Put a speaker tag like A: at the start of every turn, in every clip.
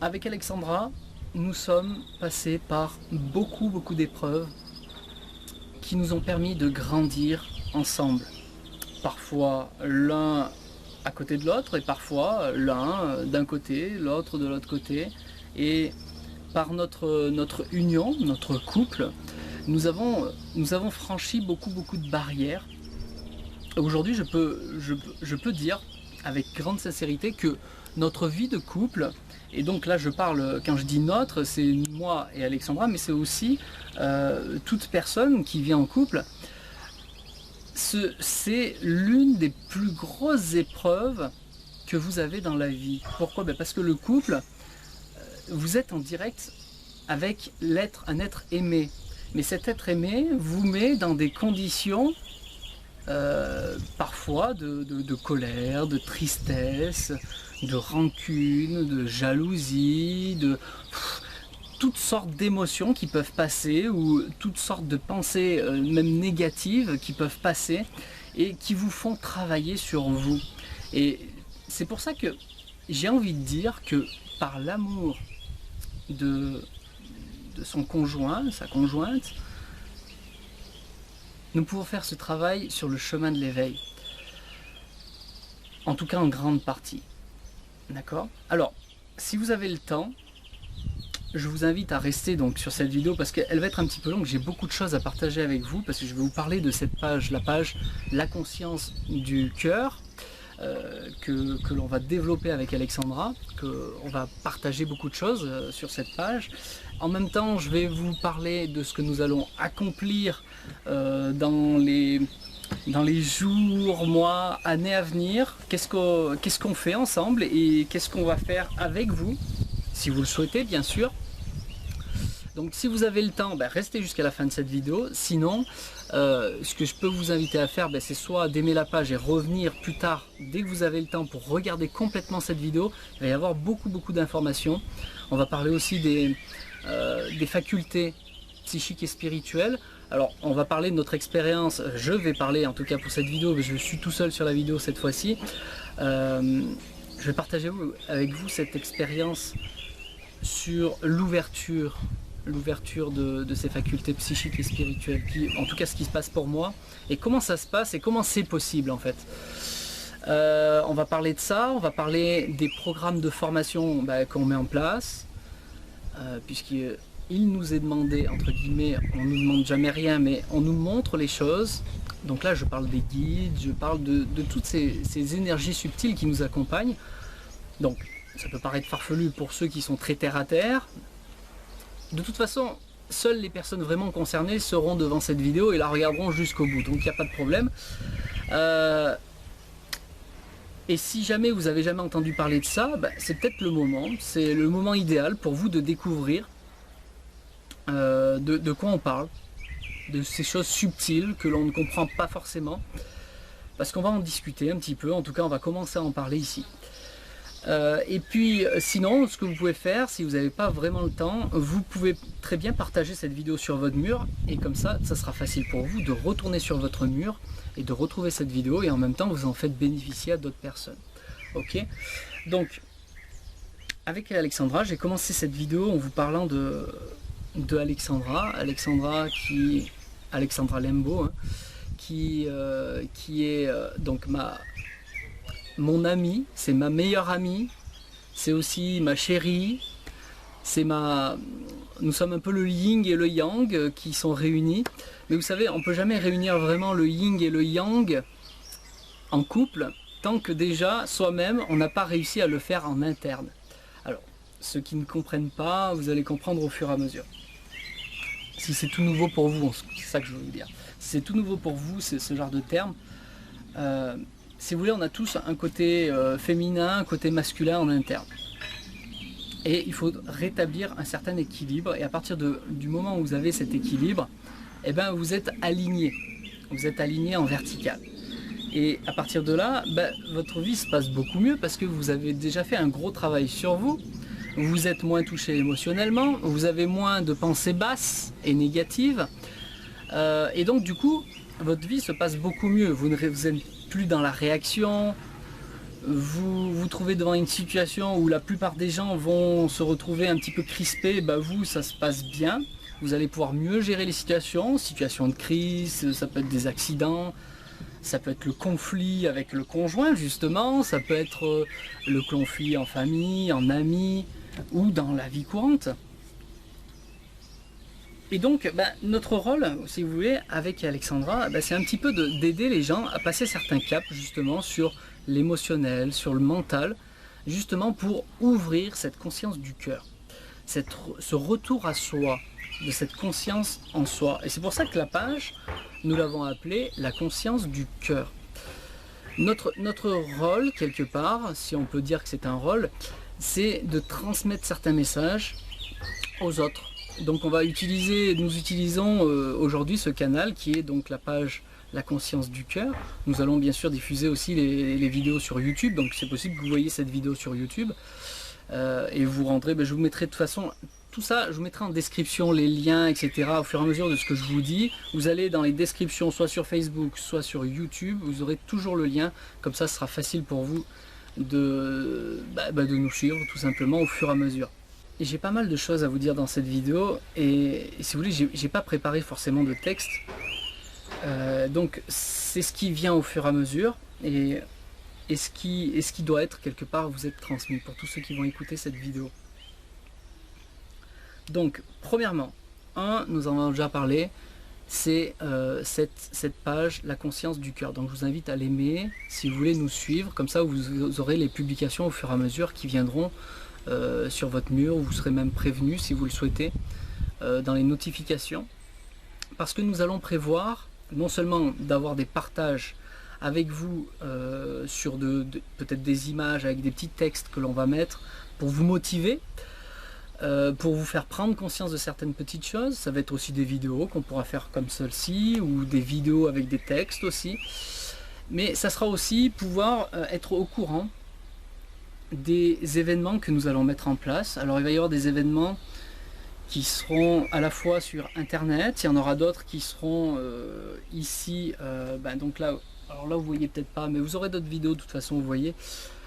A: Avec Alexandra, nous sommes passés par beaucoup d'épreuves qui nous ont permis de grandir ensemble. Parfois l'un à côté de l'autre et parfois l'un d'un côté, l'autre de l'autre côté. Et par notre union, notre couple, nous avons franchi beaucoup de barrières. Aujourd'hui, je peux dire avec grande sincérité que notre vie de couple, et donc là je parle, quand je dis notre, c'est moi et Alexandra, mais c'est aussi toute personne qui vit en couple, c'est l'une des plus grosses épreuves que vous avez dans la vie. Pourquoi? Parce que le couple, vous êtes en direct avec un être aimé. Mais cet être aimé vous met dans des conditions parfois de colère, de tristesse, de rancune, de jalousie, toutes sortes d'émotions qui peuvent passer, ou toutes sortes de pensées même négatives qui peuvent passer et qui vous font travailler sur vous. Et c'est pour ça que j'ai envie de dire que par l'amour de son conjoint, sa conjointe, nous pouvons faire ce travail sur le chemin de l'éveil. En tout cas en grande partie. D'accord? Alors, si vous avez le temps, je vous invite à rester donc sur cette vidéo parce qu'elle va être un petit peu longue. J'ai beaucoup de choses à partager avec vous parce que je vais vous parler de cette page, la page La conscience du cœur, que l'on va développer avec Alexandra, qu'on va partager beaucoup de choses sur cette page. En même temps, je vais vous parler de ce que nous allons accomplir dans les jours, mois, années à venir. Qu'est-ce qu'on fait ensemble et qu'est-ce qu'on va faire avec vous, si vous le souhaitez bien sûr. Donc si vous avez le temps, restez jusqu'à la fin de cette vidéo. Sinon, ce que je peux vous inviter à faire, c'est soit d'aimer la page et revenir plus tard, dès que vous avez le temps, pour regarder complètement cette vidéo. Il va y avoir beaucoup d'informations. On va parler aussi des facultés psychiques et spirituelles. Alors on va parler de notre expérience, je vais parler en tout cas pour cette vidéo, mais je suis tout seul sur la vidéo cette fois-ci. Je vais partager avec vous cette expérience sur l'ouverture de ces facultés psychiques et spirituelles, en tout cas ce qui se passe pour moi, et comment ça se passe et comment c'est possible en fait. On va parler de ça, on va parler des programmes de formation qu'on met en place, puisqu'il nous est demandé, entre guillemets, on ne nous demande jamais rien, mais on nous montre les choses. Donc là je parle des guides, je parle de toutes ces énergies subtiles qui nous accompagnent. Donc ça peut paraître farfelu pour ceux qui sont très terre à terre. De toute façon, seules les personnes vraiment concernées seront devant cette vidéo et la regarderont jusqu'au bout, donc il n'y a pas de problème. Et si jamais vous n'avez jamais entendu parler de ça, c'est peut-être le moment, c'est le moment idéal pour vous de découvrir de quoi on parle, de ces choses subtiles que l'on ne comprend pas forcément, parce qu'on va en discuter un petit peu, en tout cas on va commencer à en parler ici. Et puis sinon, ce que vous pouvez faire, si vous n'avez pas vraiment le temps, vous pouvez très bien partager cette vidéo sur votre mur, et comme ça sera facile pour vous de retourner sur votre mur et de retrouver cette vidéo, et en même temps vous en faites bénéficier à d'autres personnes. Ok? Donc avec Alexandra, j'ai commencé cette vidéo en vous parlant de Alexandra Lembo, hein, qui est donc mon amie, c'est ma meilleure amie, c'est aussi ma chérie, nous sommes un peu le yin et le yang qui sont réunis. Mais vous savez, on ne peut jamais réunir vraiment le yin et le yang en couple tant que déjà soi-même on n'a pas réussi à le faire en interne. Alors, ceux qui ne comprennent pas, vous allez comprendre au fur et à mesure. Si c'est tout nouveau pour vous, c'est ça que je veux vous dire. Si c'est tout nouveau pour vous, c'est ce genre de terme. Si vous voulez, on a tous un côté féminin, un côté masculin en interne. Et il faut rétablir un certain équilibre. Et à partir du moment où vous avez cet équilibre, vous êtes aligné. Vous êtes aligné en vertical. Et à partir de là, votre vie se passe beaucoup mieux parce que vous avez déjà fait un gros travail sur vous. Vous êtes moins touché émotionnellement. Vous avez moins de pensées basses et négatives. Et donc du coup, votre vie se passe beaucoup mieux. Vous n'êtes plus dans la réaction, vous vous trouvez devant une situation où la plupart des gens vont se retrouver un petit peu crispés, bah vous, ça se passe bien. Vous allez pouvoir mieux gérer les situations de crise, ça peut être des accidents, ça peut être le conflit avec le conjoint justement, ça peut être le conflit en famille, en amis ou dans la vie courante. Et donc, notre rôle, si vous voulez, avec Alexandra, c'est un petit peu d'aider les gens à passer certains caps, justement, sur l'émotionnel, sur le mental, justement pour ouvrir cette conscience du cœur, ce retour à soi, de cette conscience en soi. Et c'est pour ça que la page, nous l'avons appelée la conscience du cœur. Notre rôle, quelque part, si on peut dire que c'est un rôle, c'est de transmettre certains messages aux autres. Donc nous utilisons aujourd'hui ce canal qui est donc la page La conscience du cœur. Nous allons bien sûr diffuser aussi les vidéos sur YouTube, donc c'est possible que vous voyez cette vidéo sur YouTube et vous rendrez, je vous mettrai de toute façon tout ça, je vous mettrai en description les liens, etc. au fur et à mesure de ce que je vous dis. Vous allez dans les descriptions, soit sur Facebook, soit sur YouTube, vous aurez toujours le lien, comme ça ce sera facile pour vous de nous suivre tout simplement au fur et à mesure. Et j'ai pas mal de choses à vous dire dans cette vidéo et si vous voulez, j'ai pas préparé forcément de texte. Donc c'est ce qui vient au fur et à mesure et ce qui doit être quelque part vous être transmis pour tous ceux qui vont écouter cette vidéo. Donc premièrement, nous en avons déjà parlé, c'est cette page La conscience du cœur. Donc je vous invite à l'aimer si vous voulez nous suivre, comme ça vous aurez les publications au fur et à mesure qui viendront sur votre mur, vous serez même prévenu si vous le souhaitez dans les notifications, parce que nous allons prévoir non seulement d'avoir des partages avec vous sur peut-être des images avec des petits textes que l'on va mettre pour vous motiver, pour vous faire prendre conscience de certaines petites choses. Ça va être aussi des vidéos qu'on pourra faire comme celle-ci ou des vidéos avec des textes aussi, mais ça sera aussi pouvoir être au courant des événements que nous allons mettre en place. Alors il va y avoir des événements qui seront à la fois sur internet, il y en aura d'autres qui seront ici, donc là, alors là vous voyez peut-être pas, mais vous aurez d'autres vidéos de toute façon, vous voyez,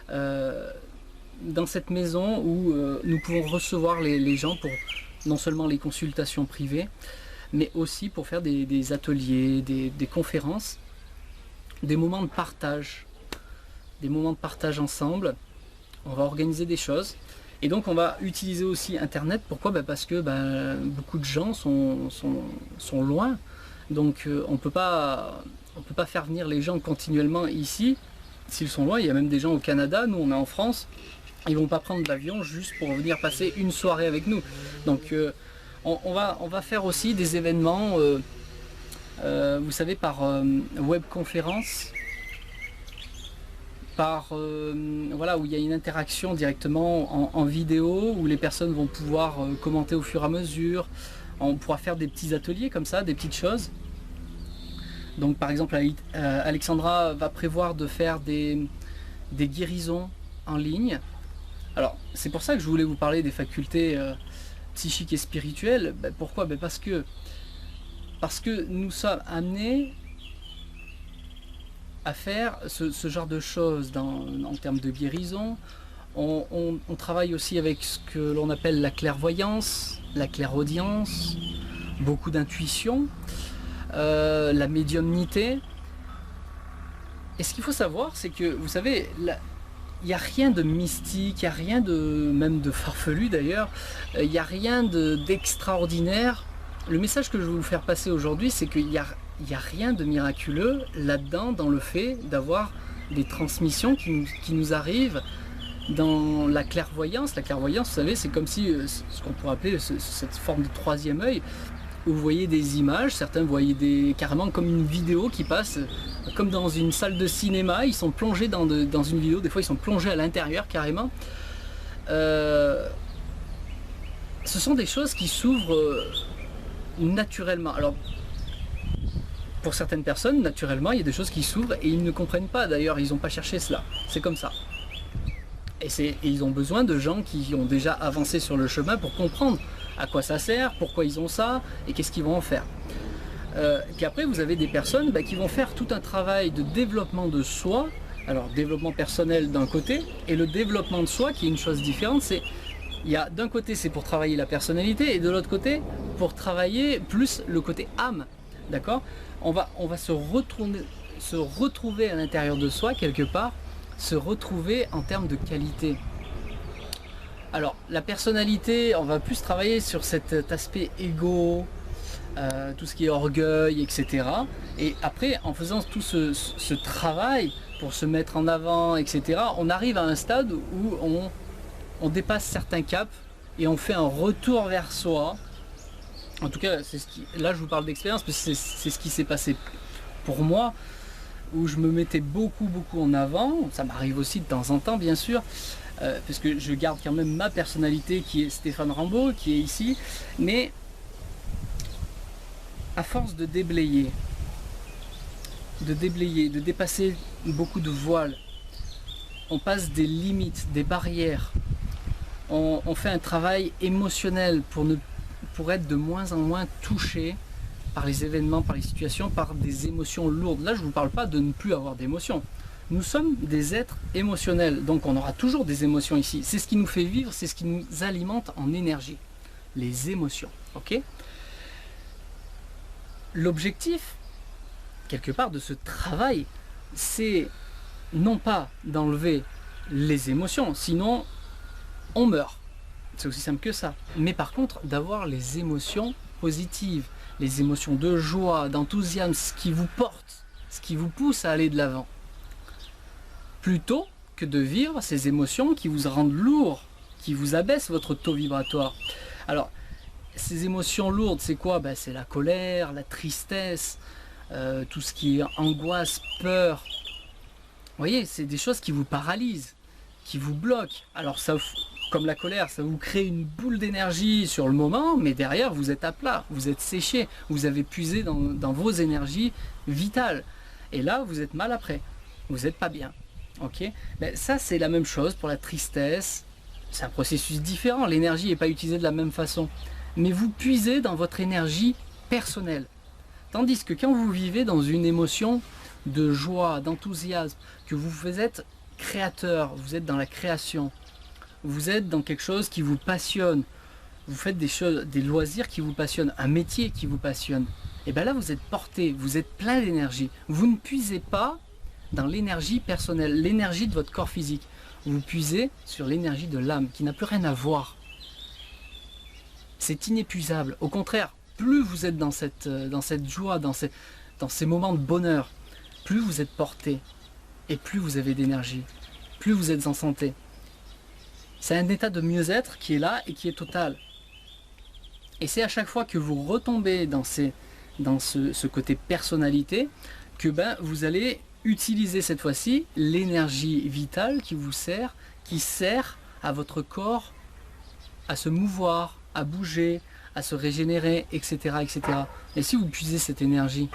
A: dans cette maison où nous pouvons recevoir les gens pour non seulement les consultations privées, mais aussi pour faire des ateliers, des conférences, des moments de partage ensemble. On va organiser des choses et donc on va utiliser aussi internet. Pourquoi? Parce que beaucoup de gens sont loin, donc on peut pas faire venir les gens continuellement ici s'ils sont loin. Il y a même des gens au Canada, nous on est en France, ils vont pas prendre l'avion juste pour venir passer une soirée avec nous. Donc on va faire aussi des événements vous savez, par webconférence, voilà, où il y a une interaction directement en vidéo, où les personnes vont pouvoir commenter au fur et à mesure. On pourra faire des petits ateliers comme ça, des petites choses. Donc par exemple, Alexandra va prévoir de faire des guérisons en ligne. Alors c'est pour ça que je voulais vous parler des facultés psychiques et spirituelles. Pourquoi? Parce que nous sommes amenés à faire ce genre de choses en termes de guérison. On travaille aussi avec ce que l'on appelle la clairvoyance, la clairaudience, beaucoup d'intuition, la médiumnité. Et ce qu'il faut savoir, c'est que, vous savez, il n'y a rien de mystique, il n'y a rien même de farfelu d'ailleurs, il n'y a rien d'extraordinaire. Le message que je veux vous faire passer aujourd'hui, c'est qu'il n'y a rien de miraculeux là-dedans, dans le fait d'avoir des transmissions qui nous arrivent dans la clairvoyance. La clairvoyance, vous savez, c'est comme si, ce qu'on pourrait appeler cette forme de troisième œil, où vous voyez des images, certains voyaient carrément comme une vidéo qui passe, comme dans une salle de cinéma, ils sont plongés dans une vidéo, des fois ils sont plongés à l'intérieur carrément. Ce sont des choses qui s'ouvrent naturellement. Alors, pour certaines personnes, naturellement, il y a des choses qui s'ouvrent et ils ne comprennent pas. D'ailleurs, ils n'ont pas cherché cela. C'est comme ça. Et ils ont besoin de gens qui ont déjà avancé sur le chemin pour comprendre à quoi ça sert, pourquoi ils ont ça et qu'est-ce qu'ils vont en faire. Et puis après, vous avez des personnes qui vont faire tout un travail de développement de soi Alors, développement personnel d'un côté, et le développement de soi qui est une chose différente, c'est il y a d'un côté c'est pour travailler la personnalité et de l'autre côté pour travailler plus le côté âme. D'accord? On va se retrouver à l'intérieur de soi quelque part, se retrouver en termes de qualité. Alors la personnalité, on va plus travailler sur cet aspect égo, tout ce qui est orgueil, etc. Et après, en faisant tout ce travail pour se mettre en avant, etc., on arrive à un stade où on dépasse certains caps et on fait un retour vers soi. En tout cas, là je vous parle d'expérience, parce que c'est ce qui s'est passé pour moi, où je me mettais beaucoup en avant. Ça m'arrive aussi de temps en temps, bien sûr, parce que je garde quand même ma personnalité qui est Stéphane Rambaud, qui est ici. Mais à force de déblayer, de dépasser beaucoup de voiles, on passe des limites, des barrières. On fait un travail émotionnel pour être de moins en moins touché par les événements, par les situations, par des émotions lourdes. Là, je ne vous parle pas de ne plus avoir d'émotions. Nous sommes des êtres émotionnels, donc on aura toujours des émotions ici. C'est ce qui nous fait vivre, c'est ce qui nous alimente en énergie. Les émotions, ok? L'objectif, quelque part, de ce travail, c'est non pas d'enlever les émotions, sinon on meurt. C'est aussi simple que ça. Mais par contre, d'avoir les émotions positives, les émotions de joie, d'enthousiasme, ce qui vous porte, ce qui vous pousse à aller de l'avant. Plutôt que de vivre ces émotions qui vous rendent lourd, qui vous abaissent votre taux vibratoire. Alors, ces émotions lourdes, c'est quoi? C'est la colère, la tristesse, tout ce qui est angoisse, peur. Vous voyez, c'est des choses qui vous paralysent, qui vous bloquent. Alors ça, comme la colère, ça vous crée une boule d'énergie sur le moment, mais derrière vous êtes à plat, vous êtes séché, vous avez puisé dans vos énergies vitales. Et là, vous êtes mal après, vous n'êtes pas bien. Ok? Ça, c'est la même chose pour la tristesse. C'est un processus différent, l'énergie n'est pas utilisée de la même façon. Mais vous puisez dans votre énergie personnelle. Tandis que quand vous vivez dans une émotion de joie, d'enthousiasme, que vous êtes créateur, vous êtes dans la création, vous êtes dans quelque chose qui vous passionne, vous faites des choses, des loisirs qui vous passionnent, un métier qui vous passionne, et bien là vous êtes porté, vous êtes plein d'énergie. Vous ne puisez pas dans l'énergie personnelle, l'énergie de votre corps physique. Vous puisez sur l'énergie de l'âme qui n'a plus rien à voir. C'est inépuisable. Au contraire, plus vous êtes dans cette joie, dans ces moments de bonheur, plus vous êtes porté et plus vous avez d'énergie, plus vous êtes en santé. C'est un état de mieux-être qui est là et qui est total. Et c'est à chaque fois que vous retombez dans ce côté personnalité que vous allez utiliser cette fois-ci l'énergie vitale qui sert à votre corps à se mouvoir, à bouger, à se régénérer, etc. etc. Et si vous puisez cette énergie,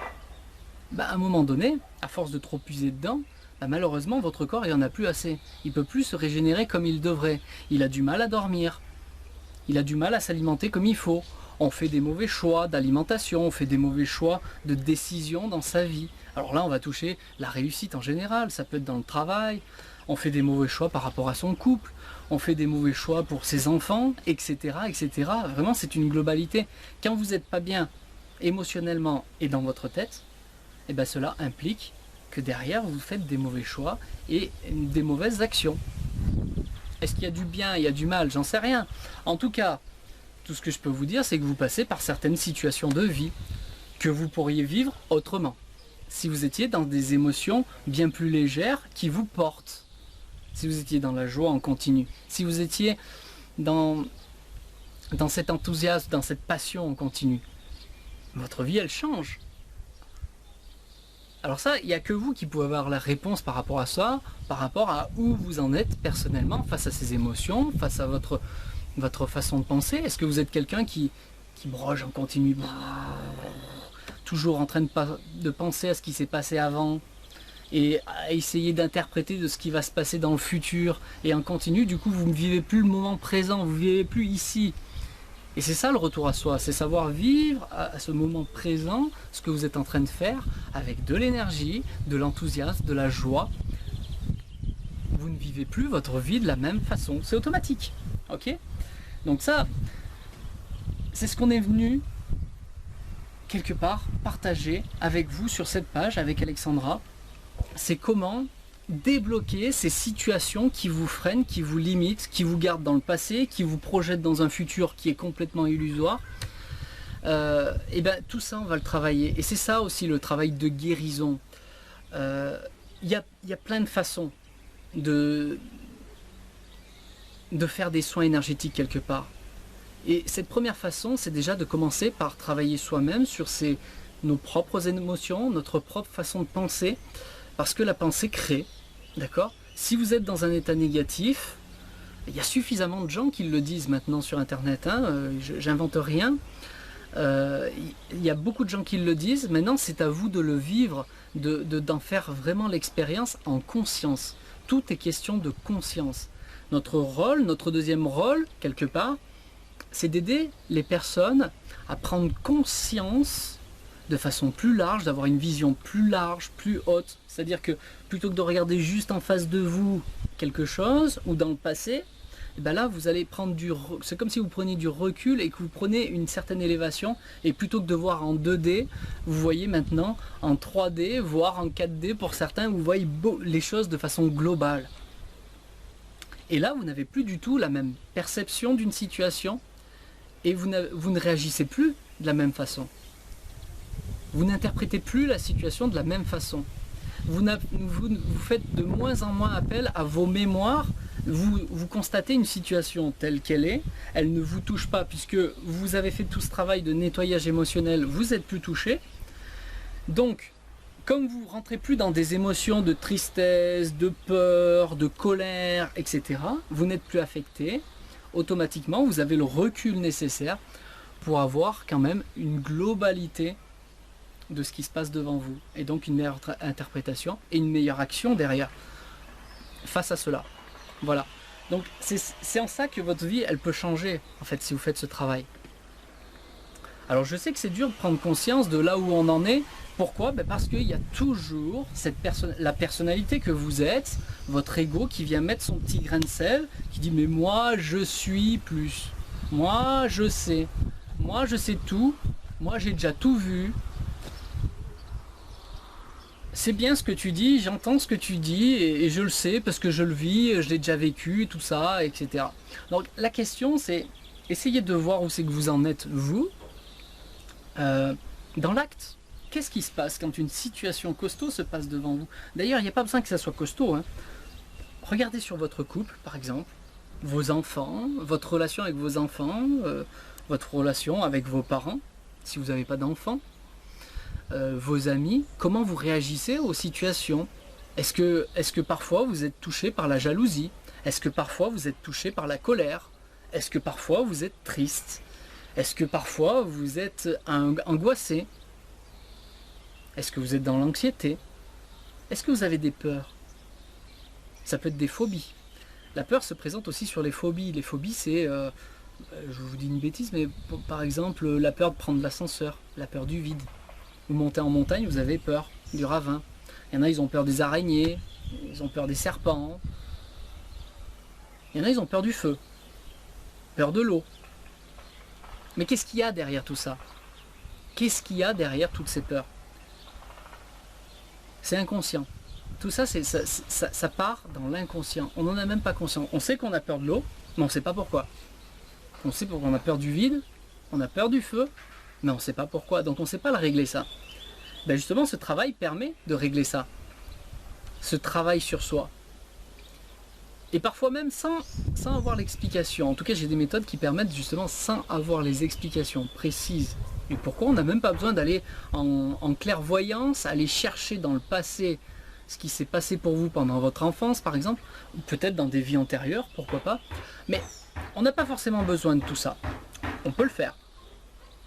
A: à un moment donné, à force de trop puiser dedans, malheureusement votre corps il en a plus assez. Il ne peut plus se régénérer comme il devrait. Il a du mal à dormir. Il a du mal à s'alimenter comme il faut. On fait des mauvais choix d'alimentation, on fait des mauvais choix de décision dans sa vie. Alors là on va toucher la réussite en général, ça peut être dans le travail. On fait des mauvais choix par rapport à son couple, on fait des mauvais choix pour ses enfants, etc. etc. Vraiment c'est une globalité. Quand vous n'êtes pas bien émotionnellement et dans votre tête, cela implique que derrière vous faites des mauvais choix et des mauvaises actions. Est-ce qu'il y a du bien, il y a du mal? J'en sais rien. En tout cas, tout ce que je peux vous dire, c'est que vous passez par certaines situations de vie que vous pourriez vivre autrement. Si vous étiez dans des émotions bien plus légères qui vous portent. Si vous étiez dans la joie en continu. Si vous étiez dans cet enthousiasme, dans cette passion en continu. Votre vie, elle change. Alors ça, il n'y a que vous qui pouvez avoir la réponse par rapport à ça, par rapport à où vous en êtes personnellement face à ces émotions, face à votre façon de penser. Est-ce que vous êtes quelqu'un qui broge en continu, toujours en train de penser à ce qui s'est passé avant et à essayer d'interpréter de ce qui va se passer dans le futur et en continu, du coup vous ne vivez plus le moment présent, vous ne vivez plus ici. Et c'est ça le retour à soi, c'est savoir vivre à ce moment présent, ce que vous êtes en train de faire, avec de l'énergie, de l'enthousiasme, de la joie, vous ne vivez plus votre vie de la même façon. C'est automatique. Ok? Donc ça, c'est ce qu'on est venu quelque part partager avec vous sur cette page, avec Alexandra. C'est comment débloquer ces situations qui vous freinent, qui vous limitent, qui vous gardent dans le passé, qui vous projettent dans un futur qui est complètement illusoire. Et bien tout ça, on va le travailler. Et c'est ça aussi le travail de guérison. Il y a plein de façons de faire des soins énergétiques quelque part. Et cette première façon, c'est déjà de commencer par travailler soi-même sur nos propres émotions, notre propre façon de penser, parce que la pensée crée, d'accord? Si vous êtes dans un état négatif, il y a suffisamment de gens qui le disent maintenant sur Internet, hein, j'invente rien. Il y a beaucoup de gens qui le disent. Maintenant, c'est à vous de le vivre, d'en faire vraiment l'expérience en conscience. Tout est question de conscience. Notre rôle, notre deuxième rôle, quelque part, c'est d'aider les personnes à prendre conscience de façon plus large, d'avoir une vision plus large, plus haute. C'est-à-dire que plutôt que de regarder juste en face de vous quelque chose ou dans le passé, et ben là vous allez prendre c'est comme si vous preniez du recul et que vous prenez une certaine élévation, et plutôt que de voir en 2D, vous voyez maintenant en 3D, voire en 4D pour certains, vous voyez les choses de façon globale. Et là vous n'avez plus du tout la même perception d'une situation et vous ne réagissez plus de la même façon. Vous n'interprétez plus la situation de la même façon. Vous faites de moins en moins appel à vos mémoires. Vous constatez une situation telle qu'elle est, elle ne vous touche pas puisque vous avez fait tout ce travail de nettoyage émotionnel, vous n'êtes plus touché. Donc, comme vous ne rentrez plus dans des émotions de tristesse, de peur, de colère, etc., vous n'êtes plus affecté, automatiquement vous avez le recul nécessaire pour avoir quand même une globalité de ce qui se passe devant vous, et donc une meilleure interprétation et une meilleure action derrière face à cela. Voilà, donc c'est en ça que votre vie elle peut changer en fait si vous faites ce travail. Alors je sais que c'est dur de prendre conscience de là où on en est. Pourquoi? Parce qu'il y a toujours la personnalité que vous êtes, votre ego qui vient mettre son petit grain de sel, qui dit mais moi je suis plus, moi je sais tout, moi j'ai déjà tout vu. C'est bien ce que tu dis, j'entends ce que tu dis et je le sais parce que je le vis, je l'ai déjà vécu, tout ça, etc. Donc la question c'est, essayez de voir où c'est que vous en êtes vous, dans l'acte. Qu'est-ce qui se passe quand une situation costaud se passe devant vous? D'ailleurs, il n'y a pas besoin que ça soit costaud, hein. Regardez sur votre couple, par exemple, vos enfants, votre relation avec vos enfants, votre relation avec vos parents, si vous n'avez pas d'enfants, vos amis, comment vous réagissez aux situations? Est-ce que parfois vous êtes touché par la jalousie? Est-ce que parfois vous êtes touché par la colère? Est-ce que parfois vous êtes triste? Est-ce que parfois vous êtes angoissé? Est-ce que vous êtes dans l'anxiété? Est-ce que vous avez des peurs? Ça peut être des phobies. La peur se présente aussi sur les phobies. Les phobies, c'est, je vous dis une bêtise, mais par exemple, la peur de prendre l'ascenseur, la peur du vide. Vous montez en montagne, vous avez peur du ravin. Il y en a, ils ont peur des araignées, ils ont peur des serpents. Il y en a, ils ont peur du feu, peur de l'eau. Mais qu'est-ce qu'il y a derrière tout ça? Qu'est-ce qu'il y a derrière toutes ces peurs? C'est inconscient. Tout ça, ça part dans l'inconscient. On n'en a même pas conscience. On sait qu'on a peur de l'eau, mais on ne sait pas pourquoi. On sait qu'on a peur du vide, on a peur du feu, mais on ne sait pas pourquoi. Donc on ne sait pas le régler ça. Ben justement, ce travail permet de régler ça. Ce travail sur soi. Et parfois même sans avoir l'explication. En tout cas, j'ai des méthodes qui permettent justement sans avoir les explications précises. Et pourquoi on n'a même pas besoin d'aller en clairvoyance, aller chercher dans le passé ce qui s'est passé pour vous pendant votre enfance, par exemple, ou peut-être dans des vies antérieures, pourquoi pas. Mais on n'a pas forcément besoin de tout ça. On peut le faire,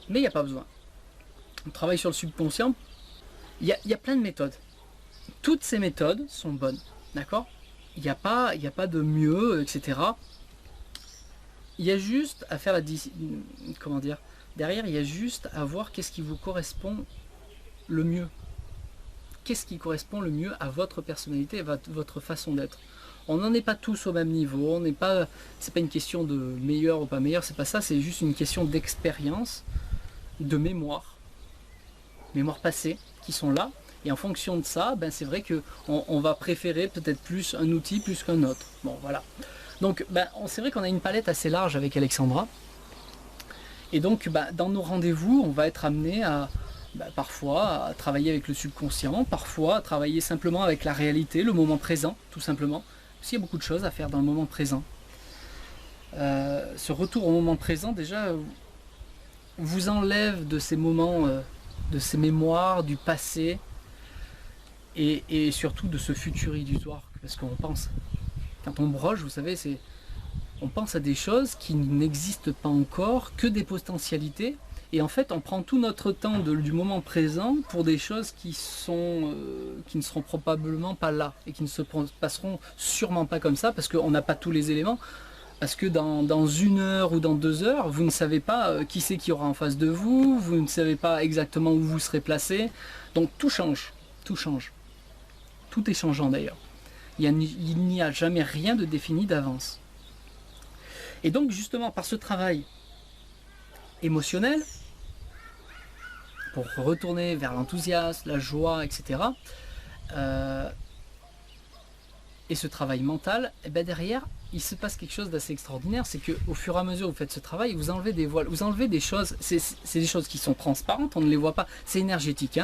A: mais il n'y a pas besoin. On travaille sur le subconscient. Il y a plein de méthodes. Toutes ces méthodes sont bonnes, d'accord? Il n'y a pas de mieux, etc. Il y a juste à faire comment dire? Derrière, il y a juste à voir qu'est-ce qui vous correspond le mieux. Qu'est-ce qui correspond le mieux à votre personnalité, à votre façon d'être. On n'en est pas tous au même niveau, on n'est pas, c'est pas une question de meilleur ou pas meilleur, c'est pas ça, c'est juste une question d'expérience, de mémoire passée qui sont là. Et en fonction de ça, ben c'est vrai qu'on va préférer peut-être plus un outil plus qu'un autre. Bon, voilà. Donc, c'est vrai qu'on a une palette assez large avec Alexandra. Et donc, dans nos rendez-vous, on va être amené à, parfois, à travailler avec le subconscient, parfois à travailler simplement avec la réalité, le moment présent, tout simplement. Parce qu'il y a beaucoup de choses à faire dans le moment présent. Ce retour au moment présent, déjà, vous enlève de ces moments, de ces mémoires, du passé, et surtout de ce futur illusoire, parce qu'on pense. Quand on broche, vous savez, on pense à des choses qui n'existent pas encore, que des potentialités, et en fait on prend tout notre temps du moment présent pour des choses qui ne seront probablement pas là, et qui ne se passeront sûrement pas comme ça, parce qu'on n'a pas tous les éléments, parce que dans 1 heure ou dans 2 heures, vous ne savez pas qui c'est qui aura en face de vous, vous ne savez pas exactement où vous serez placé, donc tout change, tout change. Tout est changeant d'ailleurs. Il n'y a jamais rien de défini d'avance. Et donc justement par ce travail émotionnel, pour retourner vers l'enthousiasme, la joie, etc. Et ce travail mental, derrière, il se passe quelque chose d'assez extraordinaire, c'est qu'au fur et à mesure que vous faites ce travail, vous enlevez des voiles, vous enlevez des choses, c'est des choses qui sont transparentes, on ne les voit pas, c'est énergétique.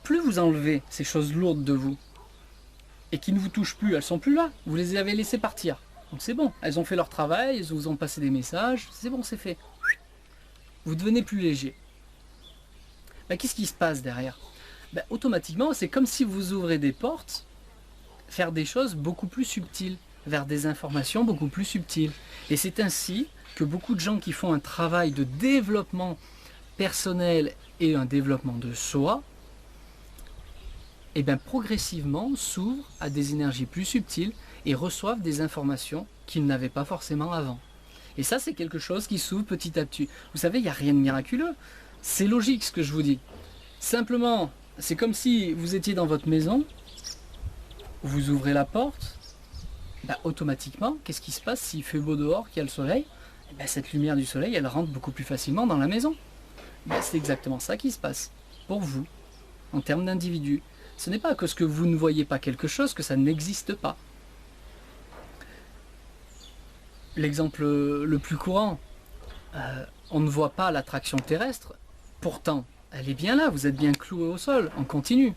A: Plus vous enlevez ces choses lourdes de vous, et qui ne vous touchent plus, elles sont plus là, vous les avez laissées partir. Donc c'est bon, elles ont fait leur travail, elles vous ont passé des messages, c'est bon, c'est fait. Vous devenez plus léger. Qu'est-ce qui se passe derrière? Automatiquement, c'est comme si vous ouvrez des portes, faire des choses beaucoup plus subtiles, vers des informations beaucoup plus subtiles. Et c'est ainsi que beaucoup de gens qui font un travail de développement personnel et un développement de soi, progressivement s'ouvrent à des énergies plus subtiles et reçoivent des informations qu'ils n'avaient pas forcément avant. Et ça, c'est quelque chose qui s'ouvre petit à petit. Vous savez, il n'y a rien de miraculeux. C'est logique ce que je vous dis. Simplement, c'est comme si vous étiez dans votre maison, vous ouvrez la porte, automatiquement, qu'est-ce qui se passe s'il fait beau dehors, qu'il y a le soleil? Cette lumière du soleil, elle rentre beaucoup plus facilement dans la maison. C'est exactement ça qui se passe pour vous, en termes d'individu. Ce n'est pas parce que vous ne voyez pas quelque chose que ça n'existe pas. L'exemple le plus courant, on ne voit pas l'attraction terrestre, pourtant elle est bien là, vous êtes bien cloué au sol, en continu.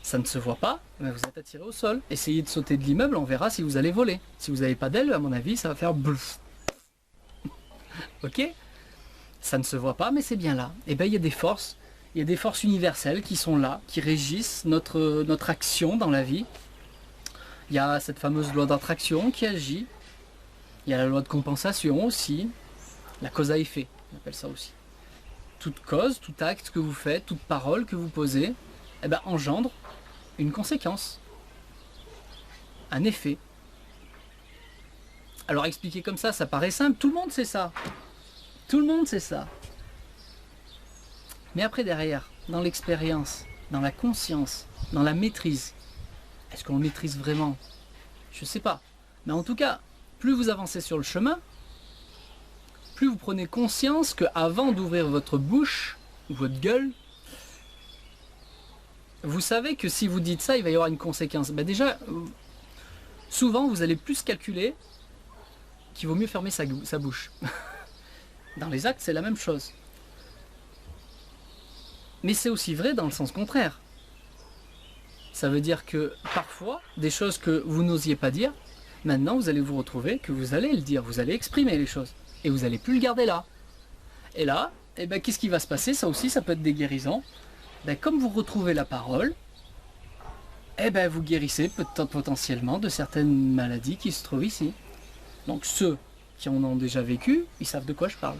A: Ça ne se voit pas, mais vous êtes attiré au sol. Essayez de sauter de l'immeuble, on verra si vous allez voler. Si vous n'avez pas d'aile, à mon avis, ça va faire bluff. Ok? Ça ne se voit pas, mais c'est bien là. Et il y a des forces. Il y a des forces universelles qui sont là, qui régissent notre action dans la vie. Il y a cette fameuse loi d'attraction qui agit. Il y a la loi de compensation aussi. La cause à effet, on appelle ça aussi. Toute cause, tout acte que vous faites, toute parole que vous posez, engendre une conséquence. Un effet. Alors expliquer comme ça paraît simple. Tout le monde sait ça. Tout le monde sait ça. Mais après derrière, dans l'expérience, dans la conscience, dans la maîtrise, est-ce qu'on le maîtrise vraiment? Je ne sais pas. Mais en tout cas, plus vous avancez sur le chemin, plus vous prenez conscience qu'avant d'ouvrir votre bouche, ou votre gueule, vous savez que si vous dites ça, il va y avoir une conséquence. Déjà, souvent vous allez plus calculer qu'il vaut mieux fermer sa bouche. Dans les actes, c'est la même chose. Mais c'est aussi vrai dans le sens contraire. Ça veut dire que parfois, des choses que vous n'osiez pas dire, maintenant vous allez vous retrouver que vous allez le dire, vous allez exprimer les choses. Et vous n'allez plus le garder là. Et là, qu'est-ce qui va se passer? Ça aussi, ça peut être des guérisons. Comme vous retrouvez la parole, vous guérissez potentiellement de certaines maladies qui se trouvent ici. Donc ceux qui en ont déjà vécu, ils savent de quoi je parle.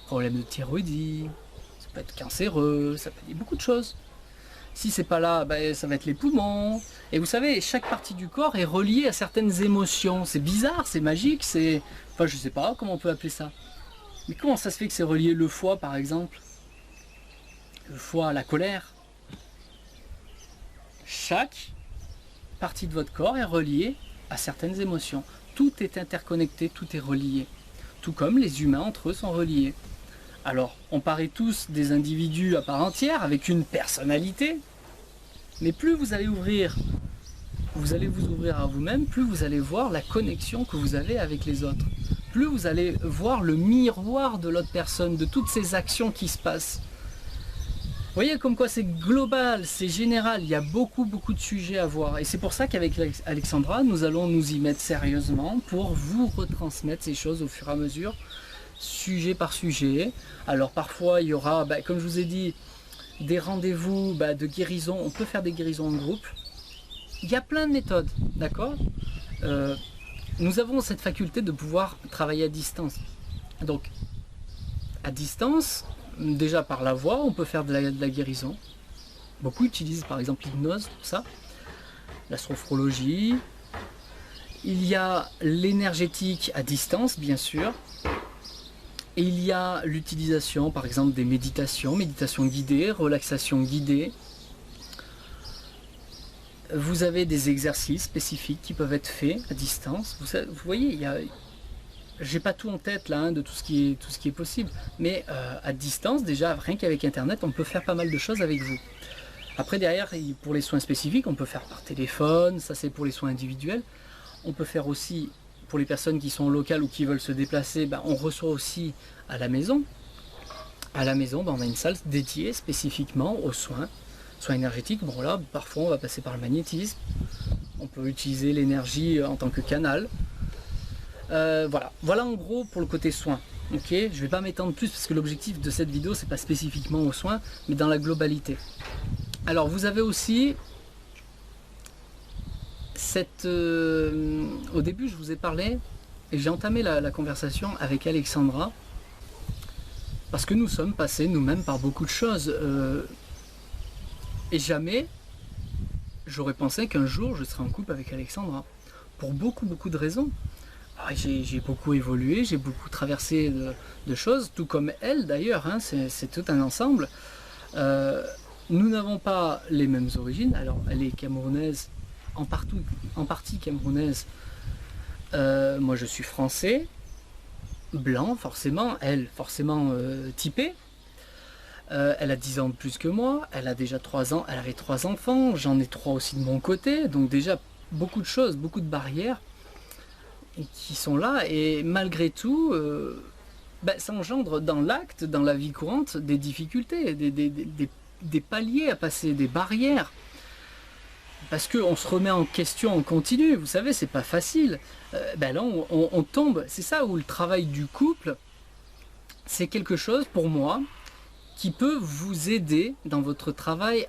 A: Problème de thyroïdie, ça peut être cancéreux, ça peut être beaucoup de choses. Si c'est pas là, ça va être les poumons. Et vous savez, chaque partie du corps est reliée à certaines émotions. C'est bizarre, c'est magique, c'est... Enfin, je sais pas comment on peut appeler ça. Mais comment ça se fait que c'est relié le foie, par exemple? Le foie à la colère. Chaque partie de votre corps est reliée à certaines émotions. Tout est interconnecté, tout est relié. Tout comme les humains entre eux sont reliés. Alors, on paraît tous des individus à part entière, avec une personnalité, mais plus vous allez vous ouvrir à vous-même, plus vous allez voir la connexion que vous avez avec les autres. Plus vous allez voir le miroir de l'autre personne, de toutes ces actions qui se passent. Vous voyez comme quoi c'est global, c'est général, il y a beaucoup de sujets à voir. Et c'est pour ça qu'avec Alexandra, nous allons nous y mettre sérieusement pour vous retransmettre ces choses au fur et à mesure, sujet par sujet. Alors parfois il y aura, comme je vous ai dit, des rendez-vous de guérison. On peut faire des guérisons en groupe. Il y a plein de méthodes, d'accord. Nous avons cette faculté de pouvoir travailler à distance. Donc, à distance, déjà par la voix, on peut faire de la guérison. Beaucoup utilisent par exemple l'hypnose pour ça, la sophrologie. Il y a l'énergétique à distance, bien sûr. Et il y a l'utilisation, par exemple, des méditations guidées, relaxation guidée. Vous avez des exercices spécifiques qui peuvent être faits à distance. Vous voyez, j'ai pas tout en tête là, de tout ce qui est possible, mais à distance, déjà, rien qu'avec Internet, on peut faire pas mal de choses avec vous. Après, derrière, pour les soins spécifiques, on peut faire par téléphone, ça c'est pour les soins individuels. On peut faire aussi, pour les personnes qui sont locales ou qui veulent se déplacer, on reçoit aussi à la maison. À la maison, on a une salle dédiée spécifiquement aux soins énergétiques. Bon là, parfois on va passer par le magnétisme. On peut utiliser l'énergie en tant que canal. Voilà en gros pour le côté soins. Ok, je ne vais pas m'étendre plus parce que l'objectif de cette vidéo c'est pas spécifiquement aux soins, mais dans la globalité. Alors vous avez aussi au début je vous ai parlé et j'ai entamé la conversation avec Alexandra parce que nous sommes passés nous-mêmes par beaucoup de choses et jamais j'aurais pensé qu'un jour je serais en couple avec Alexandra pour beaucoup de raisons. J'ai beaucoup évolué, j'ai beaucoup traversé de choses, tout comme elle d'ailleurs, c'est tout un ensemble. Nous n'avons pas les mêmes origines, alors elle est camerounaise, en partie camerounaise, moi je suis français, blanc forcément, elle forcément typée. Elle a 10 ans de plus que moi, elle a déjà 3 ans, elle avait 3 enfants, j'en ai 3 aussi de mon côté, donc déjà beaucoup de choses, beaucoup de barrières qui sont là, et malgré tout, ça engendre dans l'acte, dans la vie courante, des difficultés, des paliers à passer, des barrières. Parce qu'on se remet en question en continu, vous savez, c'est pas facile. Là, on tombe, c'est ça où le travail du couple, c'est quelque chose pour moi qui peut vous aider dans votre travail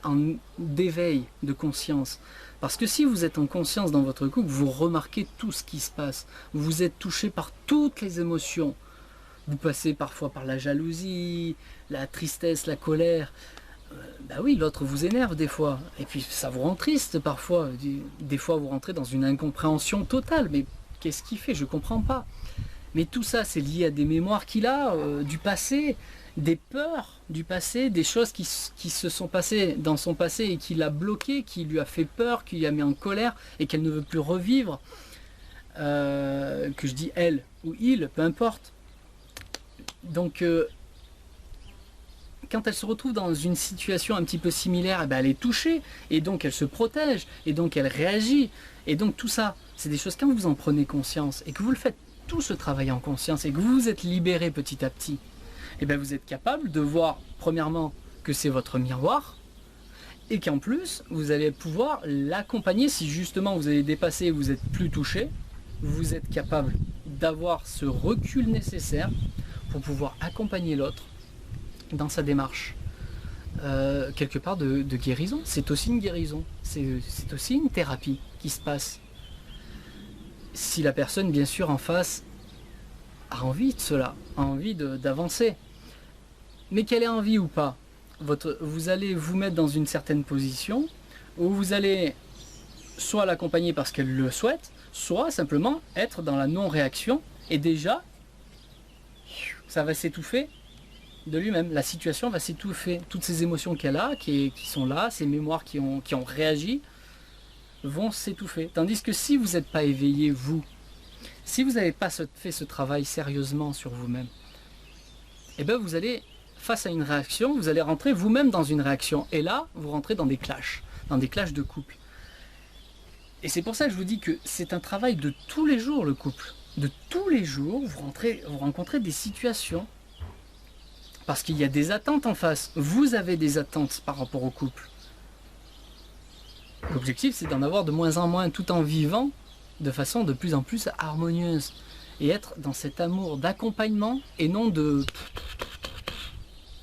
A: d'éveil de conscience. Parce que si vous êtes en conscience dans votre couple, vous remarquez tout ce qui se passe. Vous êtes touché par toutes les émotions. Vous passez parfois par la jalousie, la tristesse, la colère. Oui, l'autre vous énerve des fois. Et puis ça vous rend triste parfois. Des fois vous rentrez dans une incompréhension totale. Mais qu'est-ce qu'il fait? Je ne comprends pas. Mais tout ça, c'est lié à des mémoires qu'il a, du passé, des peurs du passé, des choses qui se sont passées dans son passé et qui l'a bloqué, qui lui a fait peur, qui lui a mis en colère et qu'elle ne veut plus revivre. Que je dis elle ou il, peu importe. Donc, quand elle se retrouve dans une situation un petit peu similaire, elle est touchée et donc elle se protège et donc elle réagit. Et donc tout ça, c'est des choses quand vous en prenez conscience et que vous le faites tout ce travail en conscience et que vous vous êtes libéré petit à petit, vous êtes capable de voir premièrement que c'est votre miroir et qu'en plus vous allez pouvoir l'accompagner si justement vous avez dépassé et vous êtes plus touché. Vous êtes capable d'avoir ce recul nécessaire pour pouvoir accompagner l'autre dans sa démarche quelque part de guérison. C'est aussi une guérison, c'est aussi une thérapie qui se passe. Si la personne, bien sûr, en face a envie de cela, a envie d'avancer, mais qu'elle ait envie ou pas, vous allez vous mettre dans une certaine position où vous allez soit l'accompagner parce qu'elle le souhaite, soit simplement être dans la non-réaction et déjà, ça va s'étouffer de lui-même. La situation va s'étouffer. Toutes ces émotions qu'elle a, qui sont là, ces mémoires qui ont réagi, vont s'étouffer. Tandis que si vous n'êtes pas éveillé, vous, si vous n'avez pas fait ce travail sérieusement sur vous-même, eh bien vous allez, face à une réaction, vous allez rentrer vous-même dans une réaction. Et là, vous rentrez dans des clashs de couple. Et c'est pour ça que je vous dis que c'est un travail de tous les jours, le couple. De tous les jours, vous rencontrez des situations. Parce qu'il y a des attentes en face. Vous avez des attentes par rapport au couple. L'objectif, c'est d'en avoir de moins en moins, tout en vivant de façon de plus en plus harmonieuse. Et être dans cet amour d'accompagnement et non de...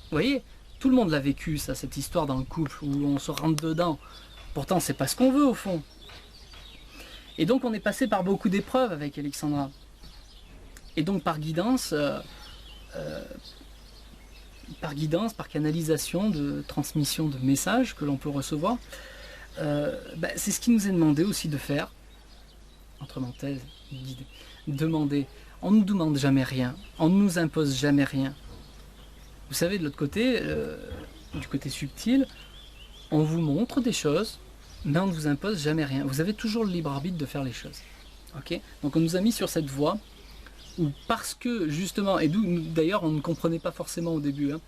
A: Vous voyez, tout le monde l'a vécu, ça, cette histoire dans le couple, où on se rentre dedans. Pourtant, c'est pas ce qu'on veut, au fond. Et donc, on est passé par beaucoup d'épreuves avec Alexandra. Et donc, par guidance, par canalisation de transmission de messages que l'on peut recevoir, c'est ce qui nous est demandé aussi de faire, entre parenthèses, guider, demander. On ne nous demande jamais rien, on ne nous impose jamais rien. Vous savez, de l'autre côté, du côté subtil, on vous montre des choses, mais on ne vous impose jamais rien. Vous avez toujours le libre arbitre de faire les choses. Okay, donc on nous a mis sur cette voie, où parce que justement, et d'ailleurs on ne comprenait pas forcément au début, hein,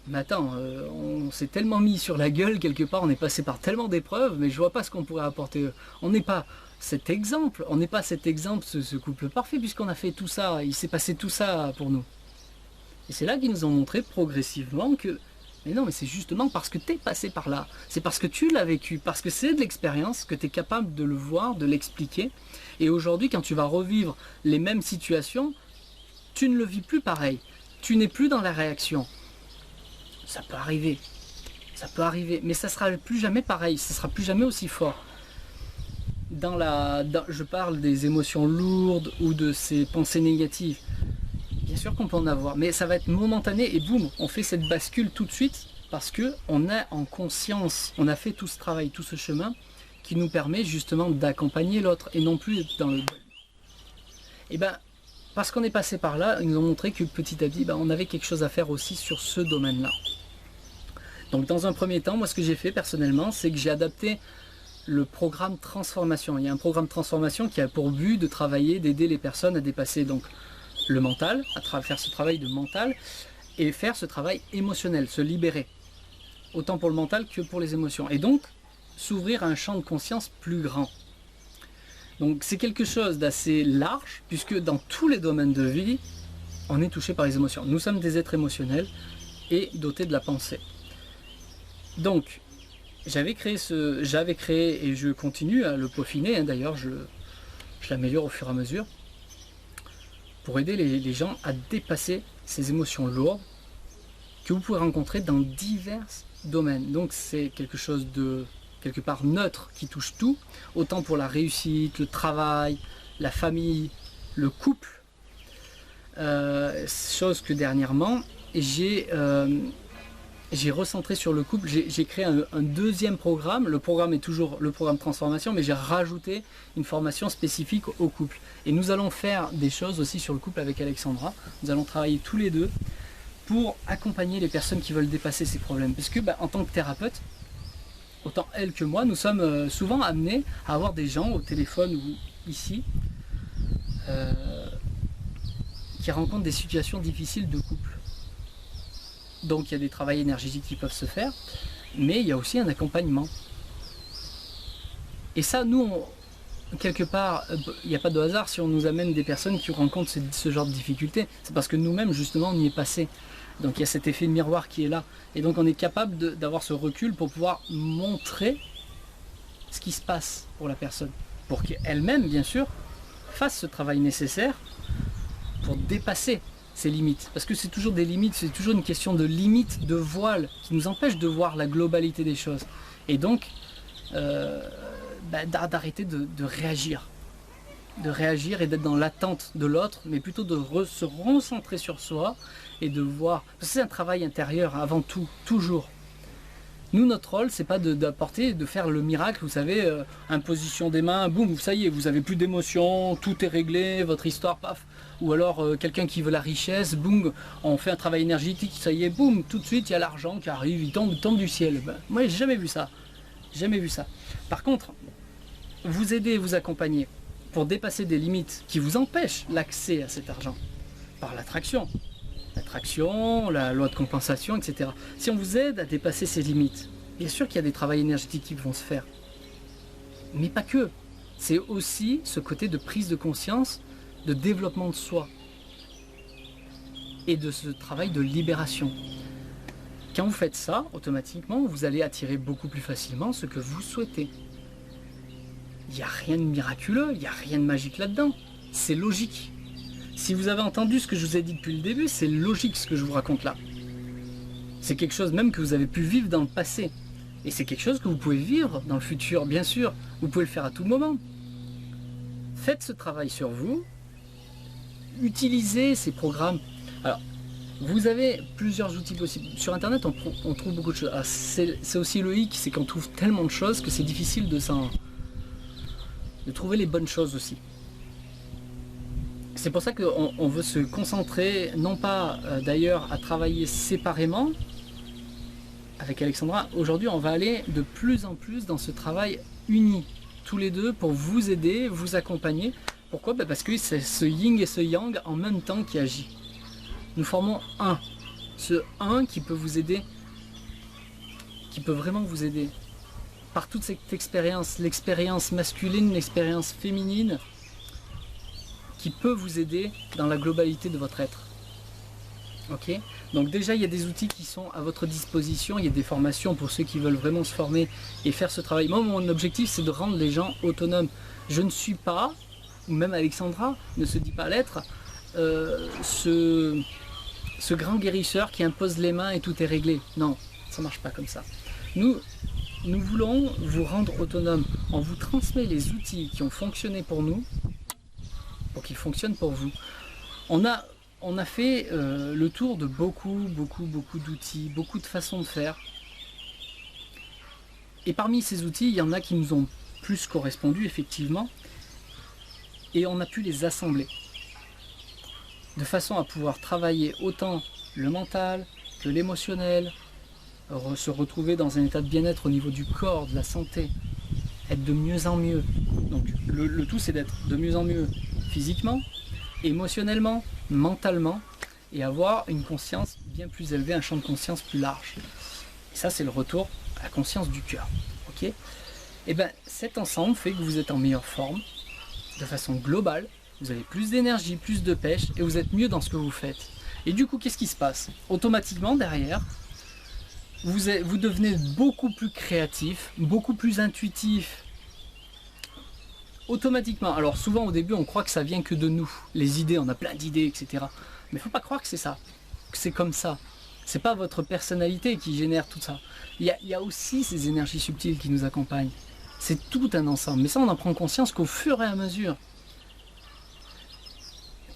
A: mais attends, on s'est tellement mis sur la gueule quelque part, on est passé par tellement d'épreuves, mais je vois pas ce qu'on pourrait apporter. On n'est pas cet exemple, ce couple parfait, puisqu'on a fait tout ça, il s'est passé tout ça pour nous. Et c'est là qu'ils nous ont montré progressivement que, mais non, mais c'est justement parce que tu es passé par là, c'est parce que tu l'as vécu, parce que c'est de l'expérience que tu es capable de le voir, de l'expliquer. Et aujourd'hui, quand tu vas revivre les mêmes situations, tu ne le vis plus pareil, tu n'es plus dans la réaction. Ça peut arriver, mais ça sera plus jamais pareil, ça sera plus jamais aussi fort. Je parle des émotions lourdes ou de ces pensées négatives. Bien sûr qu'on peut en avoir, mais ça va être momentané et boum, on fait cette bascule tout de suite parce qu'on a en conscience, on a fait tout ce travail, tout ce chemin qui nous permet justement d'accompagner l'autre et non plus être dans le... Et parce qu'on est passé par là, ils nous ont montré que petit à petit, on avait quelque chose à faire aussi sur ce domaine-là. Donc dans un premier temps, moi ce que j'ai fait personnellement, c'est que j'ai adapté le programme transformation. Il y a un programme transformation qui a pour but de travailler, d'aider les personnes à dépasser donc le mental, à faire ce travail de mental et faire ce travail émotionnel, se libérer. Autant pour le mental que pour les émotions. Et donc, s'ouvrir à un champ de conscience plus grand. Donc c'est quelque chose d'assez large, puisque dans tous les domaines de vie, on est touché par les émotions. Nous sommes des êtres émotionnels et dotés de la pensée. Donc, j'avais créé et je continue à le peaufiner, hein, d'ailleurs je l'améliore au fur et à mesure, pour aider les gens à dépasser ces émotions lourdes que vous pouvez rencontrer dans divers domaines. Donc c'est quelque chose de quelque part neutre qui touche tout, autant pour la réussite, le travail, la famille, le couple. Chose que dernièrement, j'ai recentré sur le couple, j'ai créé un deuxième programme. Le programme est toujours le programme transformation, mais j'ai rajouté une formation spécifique au couple. Et nous allons faire des choses aussi sur le couple avec Alexandra. Nous allons travailler tous les deux pour accompagner les personnes qui veulent dépasser ces problèmes. Parce que en tant que thérapeute, autant elle que moi, nous sommes souvent amenés à avoir des gens au téléphone ou ici qui rencontrent des situations difficiles de couple. Donc il y a des travaux énergétiques qui peuvent se faire, mais il y a aussi un accompagnement. Et ça, nous, quelque part, il n'y a pas de hasard si on nous amène des personnes qui rencontrent ce genre de difficultés. C'est parce que nous-mêmes, justement, on y est passé. Donc il y a cet effet miroir qui est là. Et donc on est capable d'avoir ce recul pour pouvoir montrer ce qui se passe pour la personne. Pour qu'elle-même, bien sûr, fasse ce travail nécessaire pour dépasser ses limites, parce que c'est toujours des limites, c'est toujours une question de limite, de voile, qui nous empêche de voir la globalité des choses, et donc d'arrêter de réagir et d'être dans l'attente de l'autre, mais plutôt de se recentrer sur soi, et de voir, parce que c'est un travail intérieur avant tout, toujours. Nous, notre rôle, c'est pas d'apporter, de faire le miracle, vous savez, imposition des mains, boum, ça y est, vous avez plus d'émotions, tout est réglé, votre histoire, paf. Ou alors quelqu'un qui veut la richesse, boum, on fait un travail énergétique, ça y est, boum, tout de suite, il y a l'argent qui arrive, il tombe du ciel. Moi, j'ai jamais vu ça. Jamais vu ça. Par contre, vous aider, vous accompagner pour dépasser des limites qui vous empêchent l'accès à cet argent par l'attraction. L'attraction, la loi de compensation, etc. Si on vous aide à dépasser ces limites, bien sûr qu'il y a des travaux énergétiques qui vont se faire. Mais pas que. C'est aussi ce côté de prise de conscience, de développement de soi et de ce travail de libération. Quand vous faites ça, automatiquement, vous allez attirer beaucoup plus facilement ce que vous souhaitez. Il n'y a rien de miraculeux, il n'y a rien de magique là-dedans. C'est logique. Si vous avez entendu ce que je vous ai dit depuis le début, c'est logique ce que je vous raconte là. C'est quelque chose même que vous avez pu vivre dans le passé. Et c'est quelque chose que vous pouvez vivre dans le futur, bien sûr. Vous pouvez le faire à tout moment. Faites ce travail sur vous. Utilisez ces programmes. Alors, vous avez plusieurs outils possibles. Sur Internet, on trouve beaucoup de choses. C'est aussi le hic, c'est qu'on trouve tellement de choses que c'est difficile de trouver les bonnes choses aussi. C'est pour ça qu'on veut se concentrer, non pas d'ailleurs à travailler séparément avec Alexandra. Aujourd'hui, on va aller de plus en plus dans ce travail uni, tous les deux, pour vous aider, vous accompagner. Pourquoi? Parce que c'est ce yin et ce yang en même temps qui agit. Nous formons un. Ce un qui peut vous aider, qui peut vraiment vous aider. Par toute cette expérience, l'expérience masculine, l'expérience féminine, qui peut vous aider dans la globalité de votre être. Ok? Donc déjà, il y a des outils qui sont à votre disposition, il y a des formations pour ceux qui veulent vraiment se former et faire ce travail. Moi, mon objectif, c'est de rendre les gens autonomes. Je ne suis pas, ou même Alexandra ne se dit pas l'être, ce grand guérisseur qui impose les mains et tout est réglé. Non, ça ne marche pas comme ça. Nous voulons vous rendre autonome. On vous transmet les outils qui ont fonctionné pour nous, pour qu'ils fonctionnent pour vous. On a fait le tour de beaucoup d'outils, beaucoup de façons de faire. Et parmi ces outils, il y en a qui nous ont plus correspondu, effectivement. Et on a pu les assembler. De façon à pouvoir travailler autant le mental que l'émotionnel, se retrouver dans un état de bien-être au niveau du corps, de la santé, être de mieux en mieux. Donc le tout, c'est d'être de mieux en mieux physiquement, émotionnellement, mentalement, et avoir une conscience bien plus élevée, un champ de conscience plus large. Et ça, c'est le retour à la conscience du cœur. Ok? Et bien, cet ensemble fait que vous êtes en meilleure forme, de façon globale, vous avez plus d'énergie, plus de pêche, et vous êtes mieux dans ce que vous faites. Et du coup, qu'est-ce qui se passe? Automatiquement, derrière, vous devenez beaucoup plus créatif, beaucoup plus intuitif, automatiquement. Alors souvent au début on croit que ça vient que de nous, les idées, on a plein d'idées, etc. Mais il ne faut pas croire que c'est ça, que c'est comme ça. C'est pas votre personnalité qui génère tout ça. Il y a aussi ces énergies subtiles qui nous accompagnent. C'est tout un ensemble. Mais ça, on en prend conscience qu'au fur et à mesure.